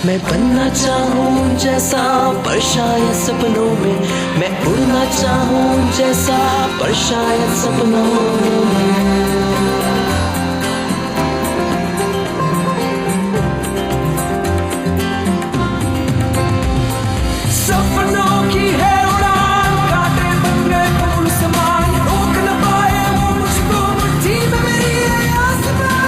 मैं बनना चाहूँ जैसा पर शायद सपनों में, मैं उड़ना चाहूँ जैसा पर शायद सपनों में। सपनों की है उड़ान, कांटे बन गए फूल समान, रोक न पाए वो मुझको मुट्ठी में मेरी ये आसमां।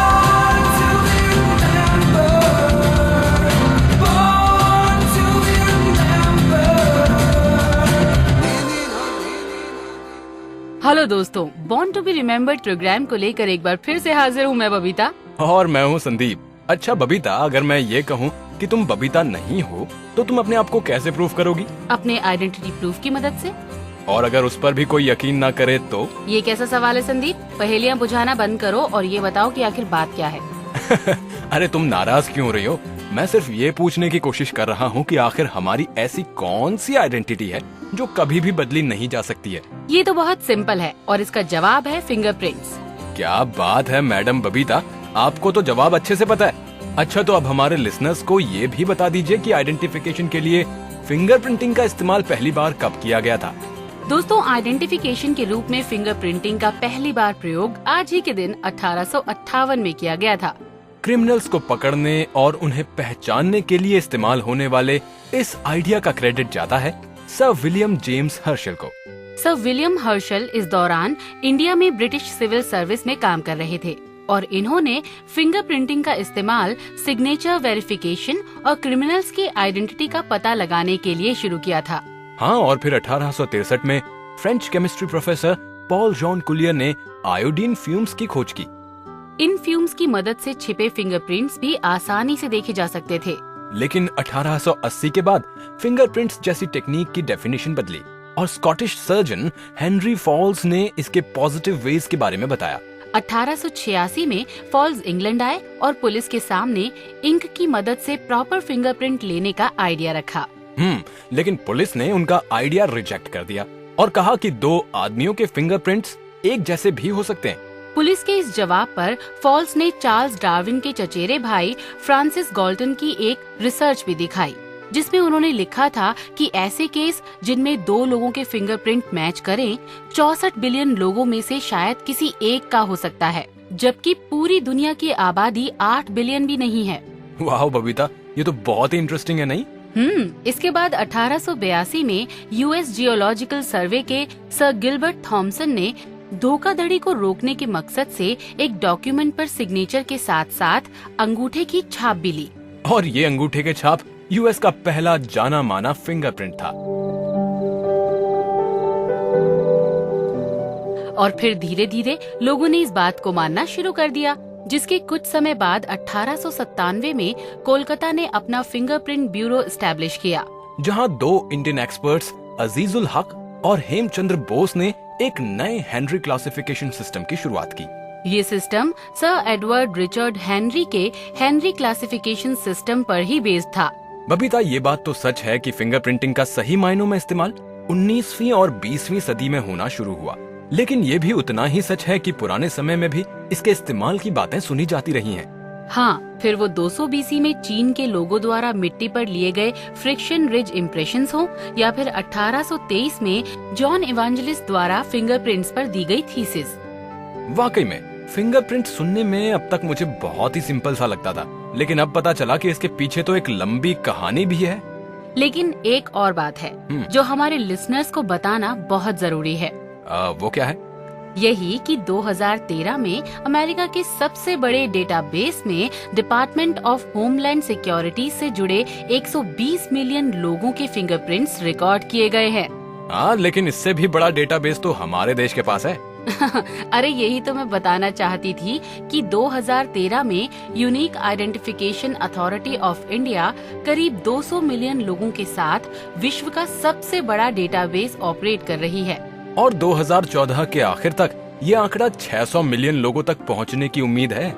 Born to be remembered, hello दोस्तों, born to be remembered program को लेकर एक बार फिर से हाजिर हूँ मैं बबीता। और मैं हूँ संदीप। अच्छा बबीता, अगर मैं ये कहूँ कि तुम बबीता नहीं हो तो तुम अपने आप को कैसे प्रूफ करोगी? अपने आइडेंटिटी प्रूफ की मदद से। और अगर उस पर भी कोई यकीन ना करे तो? ये कैसा सवाल है संदीप? पहेलियाँ बुझाना बंद करो और ये बताओ कि आखिर बात क्या है। अरे तुम नाराज क्यों हो रही हो? मैं सिर्फ ये पूछने की कोशिश कर रहा हूँ कि आखिर हमारी ऐसी कौन सी आइडेंटिटी है जो कभी भी बदली नहीं जा सकती है। ये तो बहुत सिंपल है और इसका जवाब है फिंगरप्रिंट्स। क्या बात है मैडम बबीता, आपको तो जवाब अच्छे से पता है। अच्छा तो अब हमारे लिसनर्स को ये भी बता दीजिए कि आइडेंटिफिकेशन के लिए फिंगरप्रिंटिंग का इस्तेमाल पहली बार कब किया गया था? दोस्तों, आइडेंटिफिकेशन के रूप में फिंगरप्रिंटिंग का पहली बार प्रयोग आज ही के दिन 1858 में किया गया था। क्रिमिनल्स को पकड़ने और उन्हें पहचानने के लिए इस्तेमाल होने वाले इस आइडिया का क्रेडिट जाता है सर विलियम जेम्स हर्शल को। सर विलियम हर्शल इस दौरान इंडिया में ब्रिटिश सिविल सर्विस में काम कर रहे थे और इन्होंने फिंगरप्रिंटिंग का इस्तेमाल सिग्नेचर वेरिफिकेशन और क्रिमिनल्स की आइडेंटिटी का पता लगाने के लिए शुरू किया था। हाँ, और फिर 1863 में French chemistry professor Paul John Coulier ने आयोडीन फ्यूम्स की खोज की। इन फ्यूम्स की मदद से छिपे फिंगरप्रिंट्स भी आसानी से देखे जा सकते थे। लेकिन 1880 के बाद फिंगरप्रिंट्स जैसी टेक्निक की डेफिनेशन बदली और स्कॉटिश सर्जन हेनरी फॉल्स ने इसके पॉजिटिव वेज के बारे में बताया। 1886 में फॉल्स इंग्लैंड आए और पुलिस के सामने इंक की मदद से प्रॉपर फिंगरप्रिंट लेने का आइडिया रखा। लेकिन पुलिस ने उनका आइडिया रिजेक्ट कर दिया और कहा कि दो आदमियों के फिंगरप्रिंट्स एक जैसे भी हो सकते हैं। पुलिस के इस जवाब पर फॉल्स ने चार्ल्स डार्विन के चचेरे भाई फ्रांसिस गॉल्टन की एक रिसर्च भी दिखाई, जिसमें उन्होंने लिखा था कि ऐसे केस जिनमें दो लोगों के फिंगरप्रिंट मैच करें 64 बिलियन लोगों में से शायद किसी एक का हो सकता है, जबकि पूरी दुनिया की आबादी 8 बिलियन भी नहीं है। वाह बबीता, ये तो बहुत ही इंटरेस्टिंग है नहीं? इसके बाद 1882 में यूएस जियोलॉजिकल सर्वे के सर गिलबर्ट थॉमसन ने धोखाधड़ी को रोकने के मकसद से एक डॉक्यूमेंट पर सिग्नेचर के साथ साथ अंगूठे की छाप भी ली। और ये अंगूठे के छाप यूएस का पहला जाना माना फिंगरप्रिंट था। और फिर धीरे धीरे लोगों ने इस बात को मानना शुरू कर दिया, जिसके कुछ समय बाद 1897 में कोलकाता ने अपना फिंगरप्रिंट ब्यूरो एस्टैब्लिश किया, जहां दो इंडियन एक्सपर्ट्स अजीजुल हक और हेमचंद्र बोस ने एक नए हेनरी क्लासिफिकेशन सिस्टम की शुरुआत की। ये system sir Edward Richard Henry के हेनरी क्लासिफिकेशन सिस्टम पर ही बेस्ड था। बबीता, ये बात तो सच है कि फिंगरप्रिंटिंग का सही मायनों में इस्तेमाल 19वीं और 20वीं सदी में होना शुरू हुआ, लेकिन ये भी उतना ही सच है कि पुराने समय में भी इसके इस्तेमाल की बातें सुनी जाती रही हैं। हाँ, फिर वो 200 BC में चीन के लोगों द्वारा मिट्टी पर लिए गए फ्रिक्शन रिज इम्प्रेशंस हो या फिर 1823 में जॉन इवेंजलिस्ट द्वारा फिंगरप्रिंट्स पर दी गई थीसिस। वाकई में फिंगरप्रिंट सुनने में अब तक मुझे बहुत ही सिंपल सा लगता था, लेकिन अब पता चला कि इसके पीछे तो एक लंबी कहानी भी है। लेकिन एक और बात है जो हमारे लिसनर्स को बताना बहुत जरूरी है। वो क्या है? यही कि 2013 में अमेरिका के सबसे बड़े डेटाबेस में डिपार्टमेंट ऑफ होमलैंड सिक्योरिटी से जुड़े 120 मिलियन लोगों के फिंगरप्रिंट्स रिकॉर्ड किए गए हैं। लेकिन इससे भी बड़ा डेटाबेस तो हमारे देश के पास है। अरे यही तो मैं बताना चाहती थी कि 2013 में unique identification authority of India करीब 200 मिलियन लोगों के साथ विश्व का सबसे बड़ा डेटाबेस ऑपरेट कर रही है। और 2014 के आखिर तक ये आंकड़ा 600 मिलियन लोगों तक पहुंचने की उम्मीद है।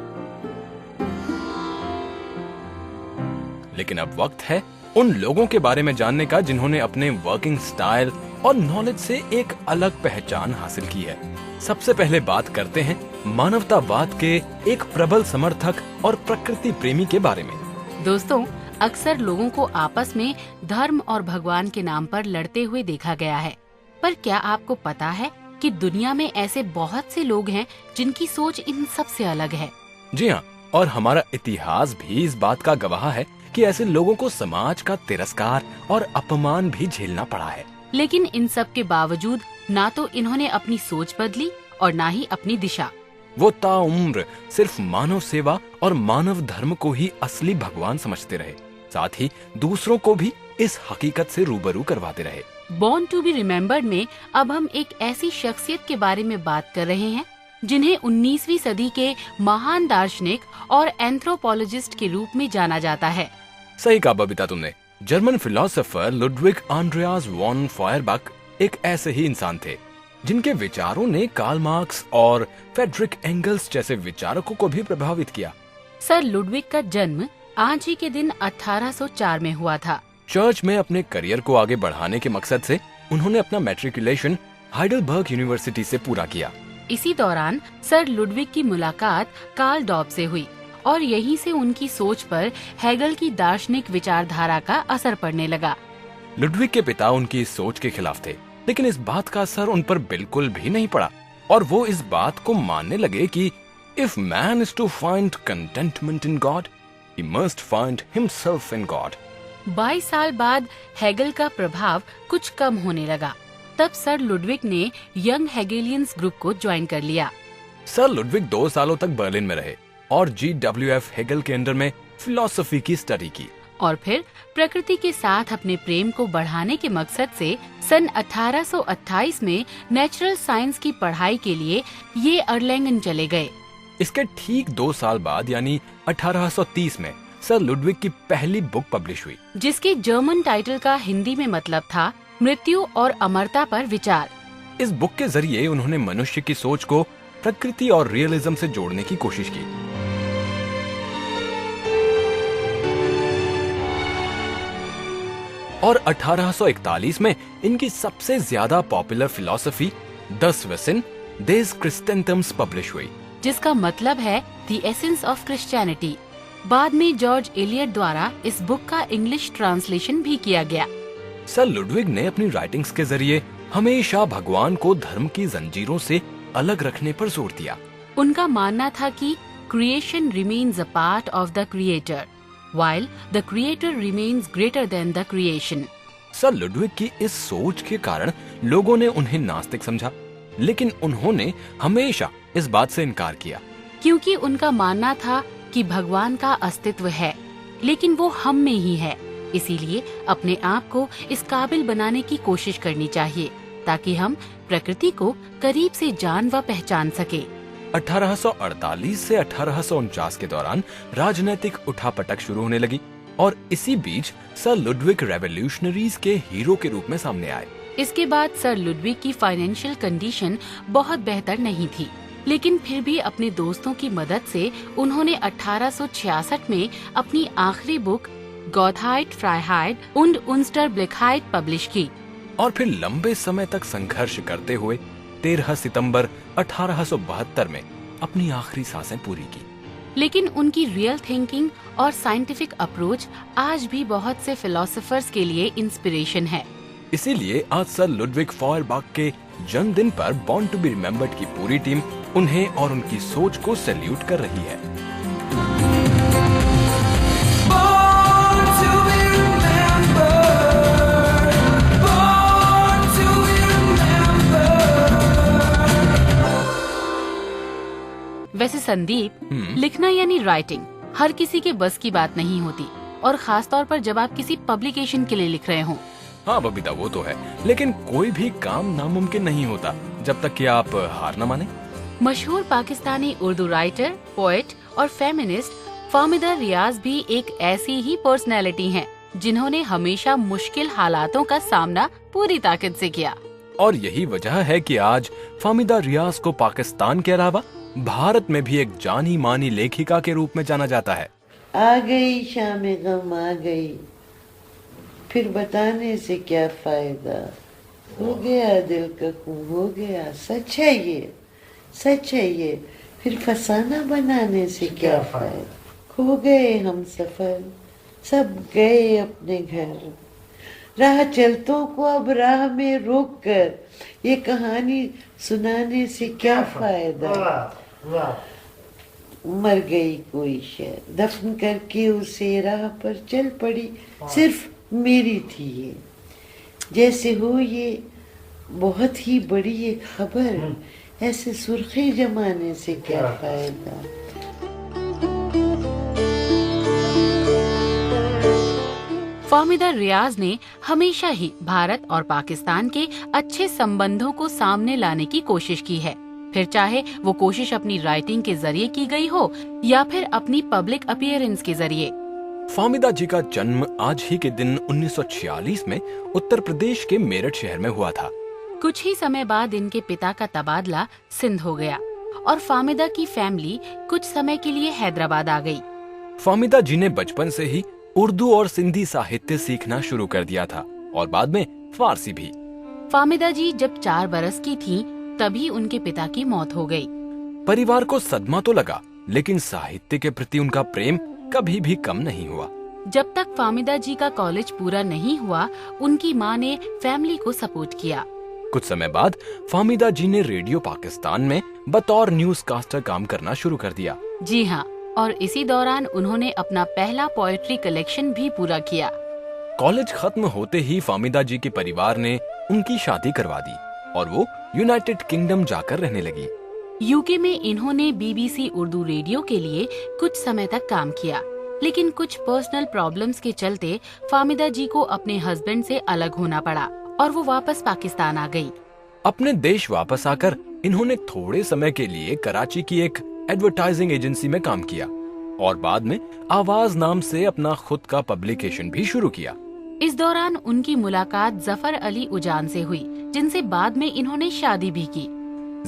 लेकिन अब वक्त है उन लोगों के बारे में जानने का जिन्होंने अपने वर्किंग स्टाइल और नॉलेज से एक अलग पहचान हासिल की है। सबसे पहले बात करते हैं मानवतावाद के एक प्रबल समर्थक और प्रकृति प्रेमी के बारे में। दोस्तों, अक्सर लोगों को आपस में धर्म और भगवान के नाम पर लड़ते हुए देखा गया है। पर क्या आपको पता है कि दुनिया में ऐसे बहुत से लोग हैं जिनकी सोच इन सब से अलग है? जी हाँ, और हमारा इतिहास भी इस बात का गवाह है कि ऐसे लोगों को समाज का तिरस्कार और अपमान भी झेलना पड़ा है। लेकिन इन सब के बावजूद ना तो इन्होंने अपनी सोच बदली और ना ही अपनी दिशा। वो ताउम्र सिर्फ मानव सेवा और मानव धर्म को ही असली भगवान समझते रहे, साथ ही दूसरों को भी इस हकीकत से रूबरू करवाते रहे। बॉर्न टू बी रिमेम्बर्ड में अब हम एक ऐसी शख्सियत के बारे में बात कर रहे हैं जिन्हें 19वीं सदी के महान दार्शनिक और एंथ्रोपोलॉजिस्ट के रूप में जाना जाता है। सही कहा बबीता तुमने। German philosopher Ludwig Andreas von Feuerbach एक ऐसे ही इंसान थे जिनके विचारों ने कार्ल मार्क्स और फ्रेडरिक एंगल्स जैसे विचारकों को भी प्रभावित किया। सर लुडविग का जन्म आज ही के दिन 1804 में हुआ था। चर्च में अपने करियर को आगे बढ़ाने के मकसद से उन्होंने अपना मैट्रिकुलेशन हाइडेलबर्ग यूनिवर्सिटी से पूरा किया। इसी दौरान सर लुडविग की मुलाकात कार्ल डॉब से हुई और यहीं से उनकी सोच पर हेगल की दार्शनिक विचारधारा का असर पड़ने लगा। लुडविग के पिता उनकी इस सोच के खिलाफ थे, लेकिन इस बात का असर उन पर बिल्कुल भी नहीं पड़ा और वो इस बात को मानने लगे कि if man is to find contentment in God, he must find himself in God. 22 साल बाद हेगल का प्रभाव कुछ कम होने लगा। तब सर लुडविग ने यंग हेगेलियंस ग्रुप को ज्वाइन कर लिया। सर लुडविग 2 सालों तक बर्लिन में रहे और GWF हेगल के अंडर में फिलॉसफी की स्टडी की और फिर प्रकृति के साथ अपने प्रेम को बढ़ाने के मकसद से सन 1828 में नेचुरल साइंस की पढ़ाई के लिए ये अर्लेंगन चले गए। इसके ठीक 2 साल बाद यानी 1830 में सर लुडविग की पहली बुक पब्लिश हुई, जिसके जर्मन टाइटल का हिंदी में मतलब था मृत्यु और अमरता पर विचार। इस बुक के जरिए उन्होंने मनुष्य की सोच को प्रकृति और रियलिज्म से जोड़ने की कोशिश की। और 1841 में इनकी सबसे ज्यादा पॉपुलर फिलॉसफी दस वेसिन देस क्रिस्टेंटम्स पब्लिश हुई, जिसका मतलब है द एसेंस ऑफ क्रिश्चियनिटी। बाद में जॉर्ज एलियट द्वारा इस बुक का इंग्लिश ट्रांसलेशन भी किया गया। सर लुडविग ने अपनी राइटिंग्स के जरिए हमेशा भगवान को धर्म की जंजीरों से अलग रखने पर जोर दिया। उनका मानना था कि creation remains a part of the creator, while the creator remains greater than the creation। Sir Ludwig की इस सोच के कारण लोगों ने उन्हें नास्तिक समझा, लेकिन उन्होंने हमेशा इस बात से इनकार किया, क्योंकि उनका मानना था कि भगवान का अस्तित्व है, लेकिन वो हम में ही है। इसीलिए अपने आप को इस काबिल बनाने की कोशिश करनी चाहिए ताकि हम प्रकृति को करीब से जान व पहचान सके। 1848 से 1849 के दौरान राजनीतिक उठापटक शुरू होने लगी और इसी बीच सर लुडविग रेवोल्यूशनरीज के हीरो के रूप में सामने आए। इसके बाद सर लुडविग की फाइनेंशियल कंडीशन बहुत बेहतर नहीं थी, लेकिन फिर भी अपने दोस्तों की मदद से उन्होंने 1866 में अपनी आखिरी बुक गॉटहाइट फ्राइहाइट und Unsterblichkeit पब्लिश की और फिर लंबे समय तक संघर्ष करते हुए 13 सितंबर 1872 में अपनी आखिरी सांसें पूरी की। लेकिन उनकी रियल थिंकिंग और साइंटिफिक अप्रोच आज भी बहुत से फिलोसोफर्स के लिए इंस्पिरेशन है। इसीलिए आज सर लुडविग फॉयरबach के जन्मदिन पर बॉर्न टू बी रिमेम्बर्ड की पूरी टीम उन्हें और उनकी सोच को सैल्यूट कर रही है। Born to be remembered, born to be remembered। वैसे संदीप, लिखना यानी राइटिंग हर किसी के बस की बात नहीं होती, और खास तौर पर जब आप किसी पब्लिकेशन के लिए लिख रहे हो। हाँ बबीता, वो तो है, लेकिन कोई भी काम नामुमकिन नहीं होता जब तक कि आप हार न माने। मशहूर पाकिस्तानी उर्दू राइटर, पोएट और फेमिनिस्ट फाहमिदा रियाज भी एक ऐसी ही पर्सनैलिटी हैं, जिन्होंने हमेशा मुश्किल हालातों का सामना पूरी ताकत से किया। और यही वजह है कि आज फाहमिदा रियाज को पाकिस्तान के अलावा भारत में भी एक जानी मानी लेखिका के रूप में जाना जाता है। आ गई शाम गम आ गई, फिर बताने से क्या फायदा, हो गया दिल का खून हो गया, सच है ये, सच है ये, फिर फसाना बनाने से क्या फायदा, खो गए हम सफर, सब गए अपने घर। राह चलतों को अब राह में रोक कर ये कहानी सुनाने से क्या फायदा। मर गई कोई शहर, दफन करके उसे राह पर चल पड़ी, सिर्फ मेरी थी ये। जैसे हो ये बहुत ही बड़ी एक खबर, ऐसे सुर्खी जमाने से क्या फायदा। फाहमिदा रियाज ने हमेशा ही भारत और पाकिस्तान के अच्छे संबंधों को सामने लाने की कोशिश की है, फिर चाहे वो कोशिश अपनी राइटिंग के जरिए की गई हो या फिर अपनी पब्लिक अपीयरेंस के जरिए। फाहमिदा जी का जन्म आज ही के दिन 1946 में उत्तर प्रदेश के मेरठ शहर में हुआ था। कुछ ही समय बाद इनके पिता का तबादला सिंध हो गया और फाहमिदा की फैमिली कुछ समय के लिए हैदराबाद आ गई। फाहमिदा जी ने बचपन से ही उर्दू और सिंधी साहित्य सीखना शुरू कर दिया था और बाद में फारसी भी। फाहमिदा जी जब 4 बरस की थीं, तभी उनके पिता की मौत हो गई। परिवार को सदमा तो लगा, लेकिन साहित्य के प्रति उनका प्रेम कभी भी कम नहीं हुआ। जब तक फाहमिदा जी का कॉलेज पूरा नहीं हुआ, उनकी माँ ने फैमिली को सपोर्ट किया। कुछ समय बाद फाहमिदा जी ने रेडियो पाकिस्तान में बतौर न्यूज कास्टर काम करना शुरू कर दिया। जी हाँ, और इसी दौरान उन्होंने अपना पहला पोएट्री कलेक्शन भी पूरा किया। कॉलेज खत्म होते ही फाहमिदा जी के परिवार ने उनकी शादी करवा दी और वो यूनाइटेड किंगडम जाकर रहने लगी। यूके में इन्होंने BBC उर्दू रेडियो के लिए कुछ समय तक काम किया, लेकिन कुछ पर्सनल प्रॉब्लम्स के चलते फाहमिदा जी को अपने हस्बैंड से अलग होना पड़ा और वो वापस पाकिस्तान आ गई। अपने देश वापस आकर इन्होंने थोड़े समय के लिए कराची की एक एडवर्टाइजिंग एजेंसी में काम किया और बाद में आवाज नाम से अपना खुद का पब्लिकेशन भी शुरू किया। इस दौरान उनकी मुलाकात जफर अली उजान से हुई, जिनसे बाद में इन्होंने शादी भी की।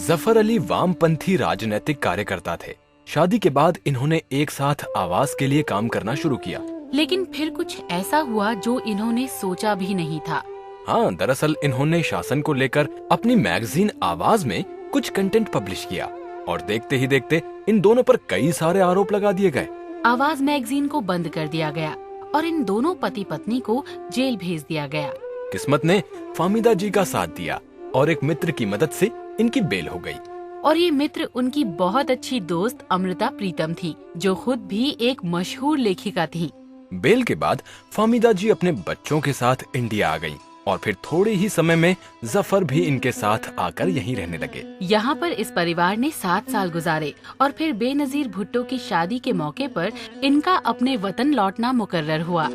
जफर अली वामपंथी राजनीतिक कार्यकर्ता थे। शादी के बाद इन्होंने एक साथ आवाज के लिए काम करना शुरू किया, लेकिन फिर कुछ ऐसा हुआ जो इन्होंने सोचा भी नहीं था। हाँ, दरअसल इन्होंने शासन को लेकर अपनी मैगजीन आवाज में कुछ कंटेंट पब्लिश किया और देखते ही देखते इन दोनों पर कई सारे आरोप लगा दिए गए। आवाज मैगजीन को बंद कर दिया गया और इन दोनों पति पत्नी को जेल भेज दिया गया। किस्मत ने फाहमिदा जी का साथ दिया और एक मित्र की मदद से इनकी बेल हो गई। और ये मित्र उनकी बहुत अच्छी दोस्त अमृता प्रीतम थी, जो खुद भी एक मशहूर लेखिका थी। बेल के बाद फाहमिदा जी अपने बच्चों के साथ इंडिया आ गई और फिर थोड़े ही समय में जफर भी इनके साथ आकर यहीं रहने लगे। यहाँ पर इस परिवार ने 7 साल गुजारे और फिर बेनजीर भुट्टो की शादी के मौके पर इनका अपने वतन लौटना मुकर्रर हुआ।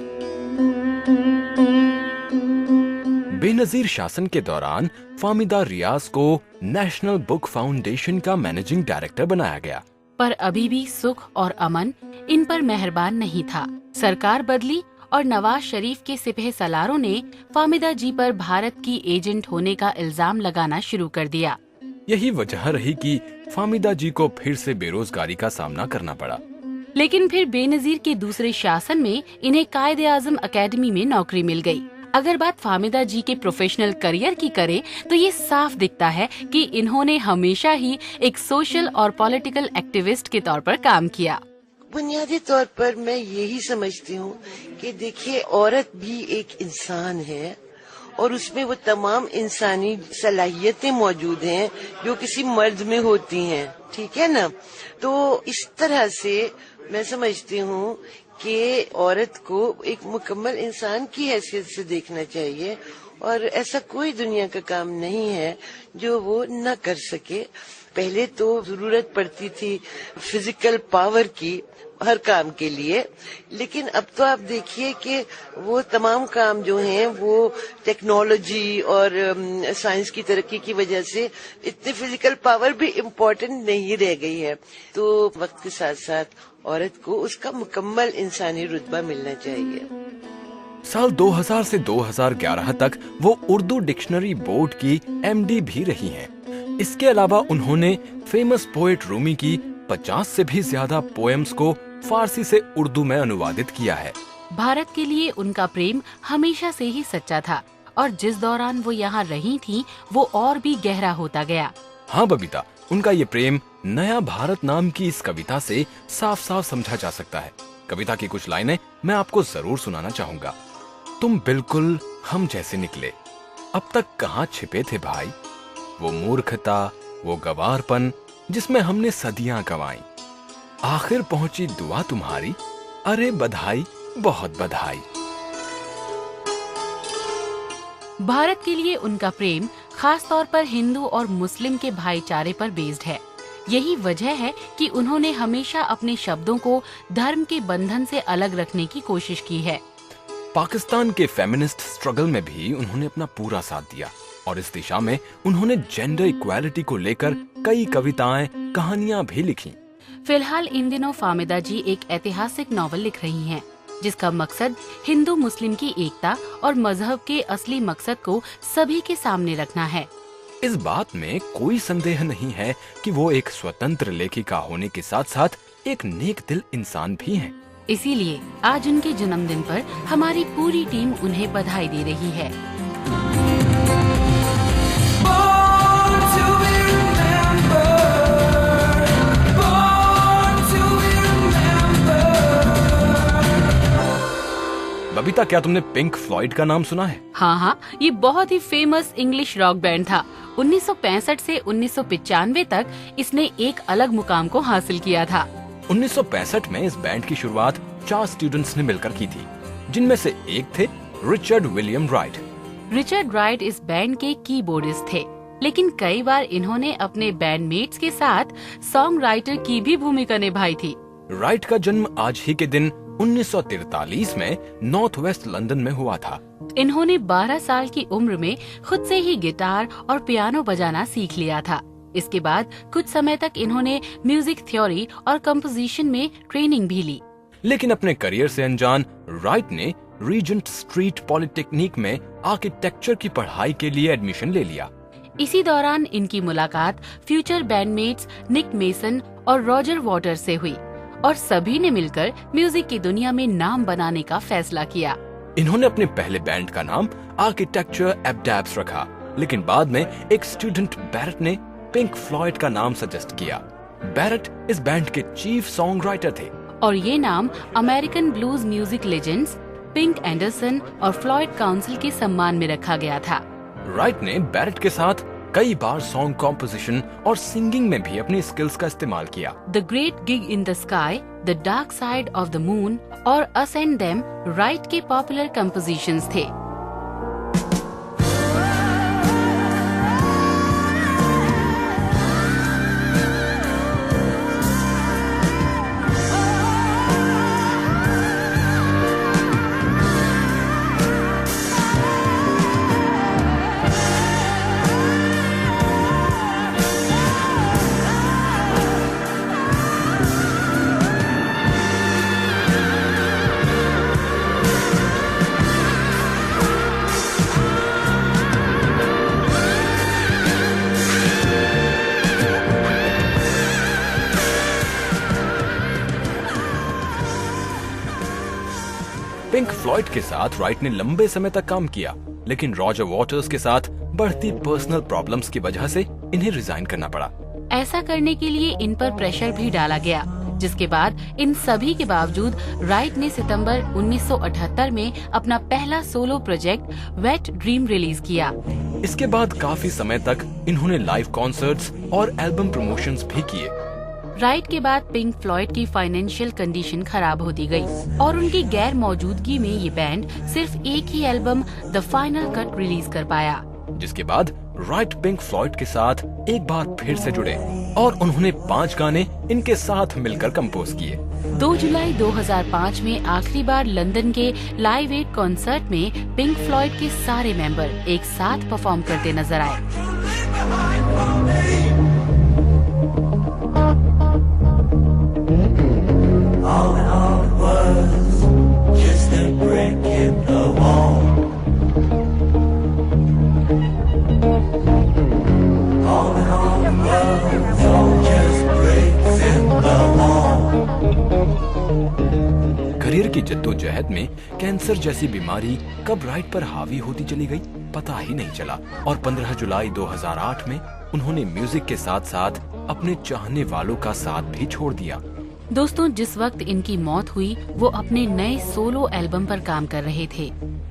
बेनजीर शासन के दौरान फाहमिदा रियाज को नेशनल बुक फाउंडेशन का मैनेजिंग डायरेक्टर बनाया गया, पर अभी भी सुख और अमन इन पर मेहरबान नहीं था। सरकार बदली और नवाज शरीफ के सिपह सलारों ने फाहमिदा जी पर भारत की एजेंट होने का इल्जाम लगाना शुरू कर दिया। यही वजह रही कि फाहमिदा जी को फिर से बेरोजगारी का सामना करना पड़ा। लेकिन फिर बेनजीर के दूसरे शासन में इन्हें कायदे-आज़म अकेडमी में नौकरी मिल गई। अगर बात फाहमिदा जी के प्रोफेशनल करियर की करें तो ये साफ दिखता है कि इन्होंने हमेशा ही एक सोशल और पॉलिटिकल एक्टिविस्ट के तौर पर काम किया। बुनियादी तौर पर मैं यही समझती हूँ कि देखिए, औरत भी एक इंसान है और उसमें वो तमाम इंसानी सलाहियतें मौजूद हैं जो किसी मर्द में होती हैं, ठीक है ना। तो इस तरह से मैं समझती हूँ कि औरत को एक मुकम्मल इंसान की हैसियत से देखना चाहिए और ऐसा कोई दुनिया का काम नहीं है जो वो न कर सके। पहले तो जरूरत पड़ती थी फिजिकल पावर की हर काम के लिए, लेकिन अब तो आप देखिए कि वो तमाम काम जो हैं वो टेक्नोलॉजी और साइंस की तरक्की की वजह से इतनी फिजिकल पावर भी इम्पोर्टेंट नहीं रह गई है। तो वक्त के साथ साथ औरत को उसका मुकम्मल इंसानी रुतबा मिलना चाहिए। साल 2000 से 2011 तक वो उर्दू डिक्शनरी बोर्ड की MD भी रही हैं। इसके अलावा उन्होंने फेमस पोएट रूमी की 50 से भी ज्यादा पोएम्स को फारसी से उर्दू में अनुवादित किया है। भारत के लिए उनका प्रेम हमेशा से ही सच्चा था और जिस दौरान वो यहाँ रही थीं, वो और भी गहरा होता गया। हाँ बबीता, उनका ये प्रेम नया भारत नाम की इस कविता से साफ साफ समझा जा सकता है। कविता की कुछ लाइनें मैं आपको जरूर सुनाना चाहूंगा। तुम बिल्कुल हम जैसे निकले, अब तक कहाँ छिपे थे भाई, वो मूर्खता, वो गवारपन जिसमें हमने सदियां गंवाई, आखिर पहुंची दुआ तुम्हारी, अरे बधाई बहुत बधाई। भारत के लिए उनका प्रेम खास तौर पर हिंदू और मुस्लिम के भाईचारे पर बेस्ड है। यही वजह है कि उन्होंने हमेशा अपने शब्दों को धर्म के बंधन से अलग रखने की कोशिश की है। पाकिस्तान के फेमिनिस्ट स्ट्रगल में भी उन्होंने अपना पूरा साथ दिया और इस दिशा में उन्होंने जेंडर इक्वालिटी को लेकर कई कविताएं, कहानियां भी लिखी। फिलहाल इन दिनों फाहमिदा जी एक ऐतिहासिक नॉवल लिख रही हैं, जिसका मकसद हिंदू मुस्लिम की एकता और मजहब के असली मकसद को सभी के सामने रखना है। इस बात में कोई संदेह नहीं है कि वो एक स्वतंत्र लेखिका होने के साथ साथ एक नेक दिल इंसान भी हैं। इसीलिए आज उनके जन्मदिन पर हमारी पूरी टीम उन्हें बधाई दे रही है। बबीता, क्या तुमने पिंक फ्लॉयड का नाम सुना है? हाँ, ये बहुत ही फेमस इंग्लिश रॉक बैंड था। 1965 से 1995 तक इसने एक अलग मुकाम को हासिल किया था। 1965 में इस बैंड की शुरुआत 4 स्टूडेंट्स ने मिलकर की थी, जिनमें से एक थे Richard William right. Richard Wright इस बैंड के कीबोर्डिस्ट थे, लेकिन कई बार इन्होंने अपने बैंडमेट्स के साथ सॉन्ग राइटर की भी भूमिका निभाई थी। राइट का जन्म आज ही के दिन 1943 में नॉर्थ वेस्ट लंदन में हुआ था। इन्होंने 12 साल की उम्र में खुद से ही गिटार और पियानो बजाना सीख लिया था। इसके बाद कुछ समय तक इन्होंने म्यूजिक थ्योरी और कंपोजिशन में ट्रेनिंग भी ली। लेकिन अपने करियर से अनजान राइट ने रीजेंट स्ट्रीट पॉलिटेक्निक में आर्किटेक्चर की पढ़ाई के लिए एडमिशन ले लिया। इसी दौरान इनकी मुलाकात फ्यूचर बैंडमेट्स निक मेसन और रॉजर वॉटर्स से हुई और सभी ने मिलकर म्यूजिक की दुनिया में नाम बनाने का फैसला किया। इन्होंने अपने पहले बैंड का नाम आर्किटेक्चर एबडैब्स रखा, लेकिन बाद में एक स्टूडेंट बैरेट ने पिंक फ्लॉयड का नाम सजेस्ट किया। बैरेट इस बैंड के चीफ सॉन्ग राइटर थे और ये नाम American blues music legends pink Anderson और फ्लॉयड काउंसिल के सम्मान में रखा गया था। राइट ने बैरेट के साथ कई बार सॉन्ग कॉम्पोजिशन और सिंगिंग में भी अपनी स्किल्स का इस्तेमाल किया। The great gig in the sky, the dark side of the moon और अस एंड देम राइट के पॉपुलर कंपोजिशंस थे। पिंक फ्लॉयड के साथ राइट ने लंबे समय तक काम किया, लेकिन रॉजर वॉटर्स के साथ बढ़ती पर्सनल प्रॉब्लम्स की वजह से इन्हें रिजाइन करना पड़ा। ऐसा करने के लिए इन पर प्रेशर भी डाला गया, जिसके बाद इन सभी के बावजूद राइट ने सितंबर 1978 में अपना पहला solo project wet dream release किया। इसके बाद काफी समय तक इन्होंने लाइव कॉन्सर्ट्स और एल्बम प्रमोशंस भी किए। राइट के बाद पिंक फ्लॉयड की फाइनेंशियल कंडीशन खराब होती गई और उनकी गैर मौजूदगी में ये बैंड सिर्फ एक ही album the final cut release कर पाया, जिसके बाद राइट पिंक फ्लॉयड के साथ एक बार फिर से जुड़े और उन्होंने 5 गाने इनके साथ मिलकर कंपोज किए। 2 जुलाई 2005 में आखिरी बार लंदन के लाइव एड कॉन्सर्ट में पिंक फ्लॉयड के सारे मेंबर एक साथ परफॉर्म करते नजर आए। All it was just a brick in the wall. All it was just bricks in the wall. Career की जद्दोजहद में कैंसर जैसी बीमारी कब राइट पर हावी होती चली गई पता ही नहीं चला और 15 जुलाई 2008 में उन्होंने म्यूजिक के साथ साथ अपने चाहने वालों का साथ भी छोड़ दिया। दोस्तों, जिस वक्त इनकी मौत हुई वो अपने नए सोलो एल्बम पर काम कर रहे थे।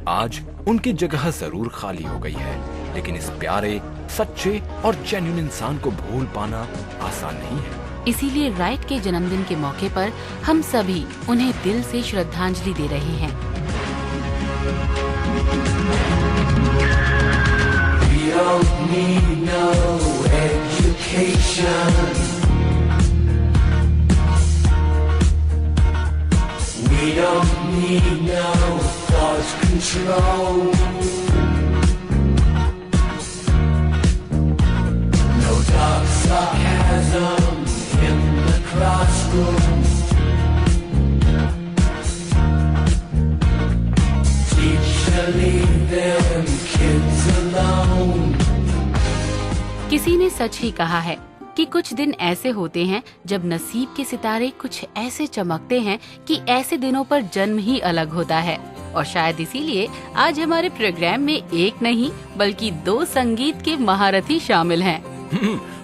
आज उनकी जगह जरूर खाली हो गई है, लेकिन इस प्यारे, सच्चे और जेन्युइन इंसान को भूल पाना आसान नहीं है। इसीलिए राइट के जन्मदिन के मौके पर हम सभी उन्हें दिल से श्रद्धांजलि दे रहे हैं। We don't need no education. We don't need no thought control. No dark sarcasm in the classroom. Teacher, leave them kids alone. किसी ने सच ही कहा है कि कुछ दिन ऐसे होते हैं जब नसीब के सितारे कुछ ऐसे चमकते हैं कि ऐसे दिनों पर जन्म ही अलग होता है। और शायद इसीलिए आज हमारे प्रोग्राम में एक नहीं बल्कि 2 संगीत के महारथी शामिल हैं।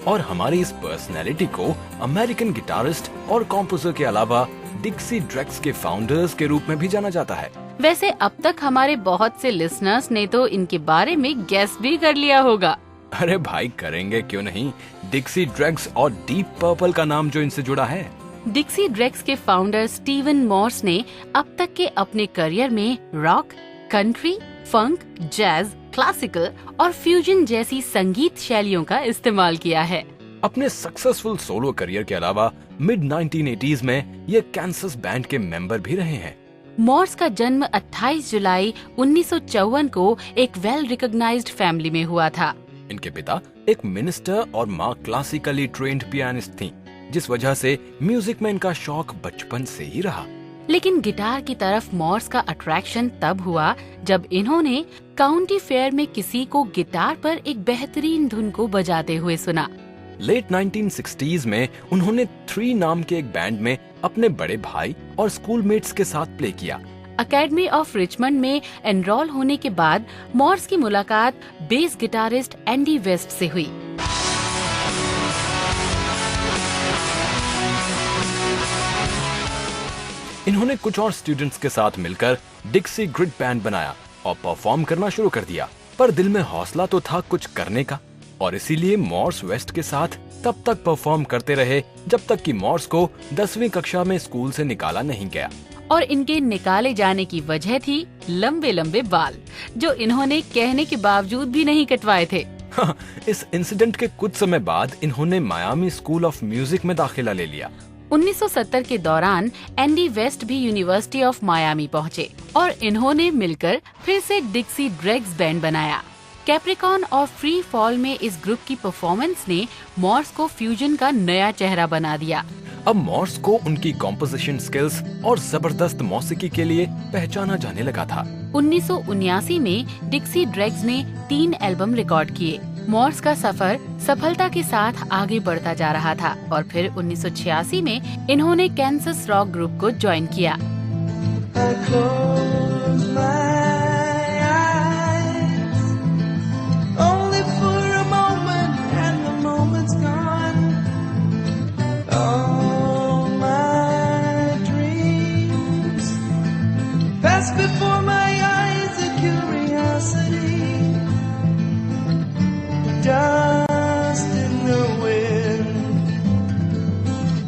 और हमारी इस पर्सनैलिटी को अमेरिकन गिटारिस्ट और कॉम्पोजर के अलावा डिक्सी ड्रेक्स के फाउंडर्स के रूप में भी जाना जाता है। वैसे अब तक हमारे बहुत से लिसनर्स ने तो इनके बारे में गेस भी कर लिया होगा। अरे भाई, करेंगे क्यों नहीं। डिक्सी ड्रेक्स और डीप पर्पल का नाम जो इनसे जुड़ा है। डिक्सी ड्रेक्स के फाउंडर स्टीवन मॉर्स ने अब तक के अपने करियर में रॉक, कंट्री, फंक, जैज, क्लासिकल और फ्यूजन जैसी संगीत शैलियों का इस्तेमाल किया है। अपने सक्सेसफुल सोलो करियर के अलावा मिड 1980s में ये कैंसस बैंड के मेंबर भी रहे हैं। मॉर्स का जन्म 28 जुलाई 1954 को एक वेल रिकॉग्नाइज्ड फैमिली में हुआ था। इनके पिता एक मिनिस्टर और माँ क्लासिकली ट्रेन्ड पियानिस्ट थीं, जिस वजह से म्यूजिक में इनका शौक बचपन से ही रहा। लेकिन गिटार की तरफ मॉर्स का अट्रैक्शन तब हुआ जब इन्होंने काउंटी फेयर में किसी को गिटार पर एक बेहतरीन धुन को बजाते हुए सुना। लेट 1960s में उन्होंने 3 नाम के एक बैंड में अपने बड़े भाई और स्कूलमेट्स के साथ प्ले किया। अकेडमी ऑफ रिचमंड में एनरोल होने के बाद मॉर्स की मुलाकात बेस गिटारिस्ट एंडी वेस्ट से हुई। इन्होंने कुछ और स्टूडेंट्स के साथ मिलकर डिक्सी ग्रिड बैंड बनाया और परफॉर्म करना शुरू कर दिया। पर दिल में हौसला तो था कुछ करने का, और इसीलिए मॉर्स वेस्ट के साथ तब तक परफॉर्म करते रहे जब तक कि मॉर्स को 10वीं कक्षा में स्कूल से निकाला नहीं गया। और इनके निकाले जाने की वजह थी लंबे लंबे बाल, जो इन्होंने कहने के बावजूद भी नहीं कटवाए थे। इस इंसिडेंट के कुछ समय बाद इन्होंने मायामी स्कूल ऑफ म्यूजिक में दाखिला ले लिया। 1970 के दौरान एंडी वेस्ट भी यूनिवर्सिटी ऑफ मायामी पहुंचे और इन्होंने मिलकर फिर से डिक्सी ड्रेक्स बैंड बनाया। कैप्रिकॉर्न और फ्री फॉल में इस ग्रुप की परफॉर्मेंस ने मॉर्स को फ्यूजन का नया चेहरा बना दिया। अब मॉर्स को उनकी कॉम्पोजिशन स्किल्स और जबरदस्त मौसीकी के लिए पहचाना जाने लगा था। 1979 में डिक्सी ड्रेक्स ने 3 एल्बम रिकॉर्ड किए। मॉर्स का सफर सफलता के साथ आगे बढ़ता जा रहा था और फिर 1986 में इन्होंने कैंसस रॉक ग्रुप को ज्वाइन किया। I close my eyes only for a moment and the moment's gone. All my dreams pass before my eyes, a curiosity, dust in the wind.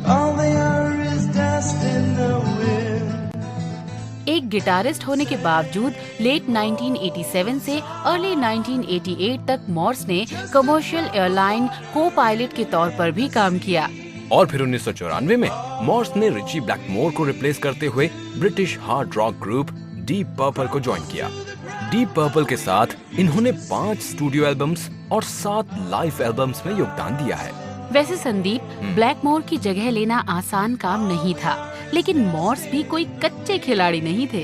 All they are is dust in the wind. एक guitarist होने के बावजूद late 1987 से early 1988 तक Moore's ने commercial airline को pilot के तौर पर भी काम किया। और फिर 1994 में मॉर्स ने रिची ब्लैकमोर को रिप्लेस करते हुए British hard rock group deep purple को ज्वाइन किया। डीप पर्पल के साथ इन्होंने 5 स्टूडियो एल्बम्स और 7 लाइव एल्बम्स में योगदान दिया है। वैसे संदीप, ब्लैकमोर की जगह लेना आसान काम नहीं था, लेकिन मॉर्स भी कोई कच्चे खिलाड़ी नहीं थे।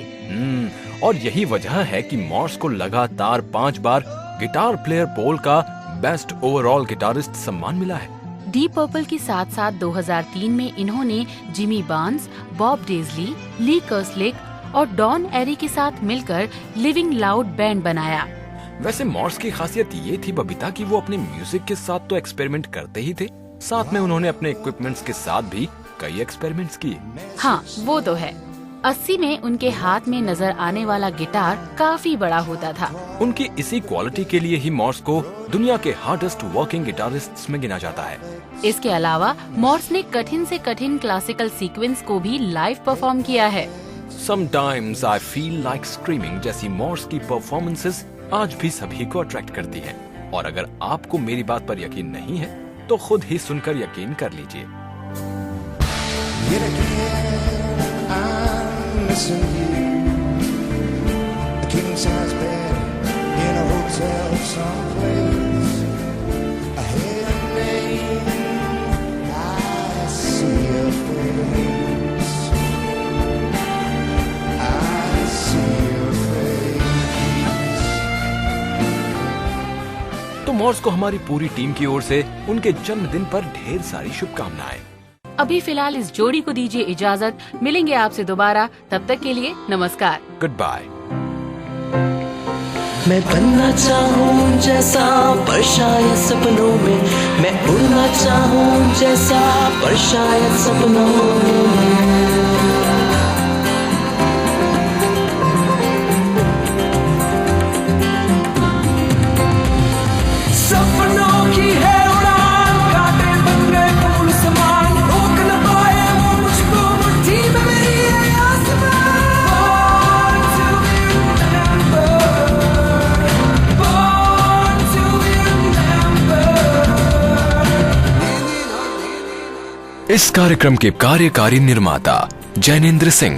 और यही वजह है कि मॉर्स को लगातार 5 बार गिटार प्लेयर पोल का बेस्ट ओवरऑल गिटारिस्ट सम्मान मिला है। डीप पर्पल के साथ साथ 2003 में इन्होंने जिमी बार्न्स, बॉब डेजली, ली कर्सलिक और डॉन एरी के साथ मिलकर लिविंग लाउड बैंड बनाया। वैसे मॉर्स की खासियत ये थी बबीता कि वो अपने म्यूजिक के साथ तो एक्सपेरिमेंट करते ही थे, साथ में उन्होंने अपने इक्विपमेंट्स के साथ भी कई एक्सपेरिमेंट्स किए। हाँ, वो तो है। 80 में उनके हाथ में नजर आने वाला गिटार काफी बड़ा होता था। उनकी इसी क्वालिटी के लिए ही मॉर्स को दुनिया के हार्डेस्ट वर्किंग गिटारिस्ट्स में गिना जाता है। इसके अलावा मॉर्स ने कठिन से कठिन क्लासिकल सीक्वेंस को भी लाइव परफॉर्म किया है। Sometimes I feel like screaming जैसी मॉर्स की परफॉर्मेंसेस आज भी सभी को अट्रैक्ट करती हैं। और अगर आपको मेरी बात पर यकीन नहीं है तो खुद ही सुनकर यकीन कर लीजिए। Yet again, I'm missing you. A king size bed in a hotel someplace. A head name, I see your face. I see your face. तो मॉर्स को हमारी पूरी टीम की ओर से उनके जन्मदिन पर ढेर सारी शुभकामनाएं। अभी फिलहाल इस जोड़ी को दीजिए इजाजत। मिलेंगे आपसे दोबारा, तब तक के लिए नमस्कार। Good bye. मैं बनना चाहूँ जैसा पर शायद सपनों में, मैं उड़ना चाहूँ जैसा पर शायद सपनों में। सपनों की है उड़ान, कांटे बन गए फूल समान, रोक न पाए वो मुझको मुट्ठी में मेरी है आसमान। Born to be remembered। इस कार्यक्रम के कार्यकारी निर्माता जैनेंद्र सिंह।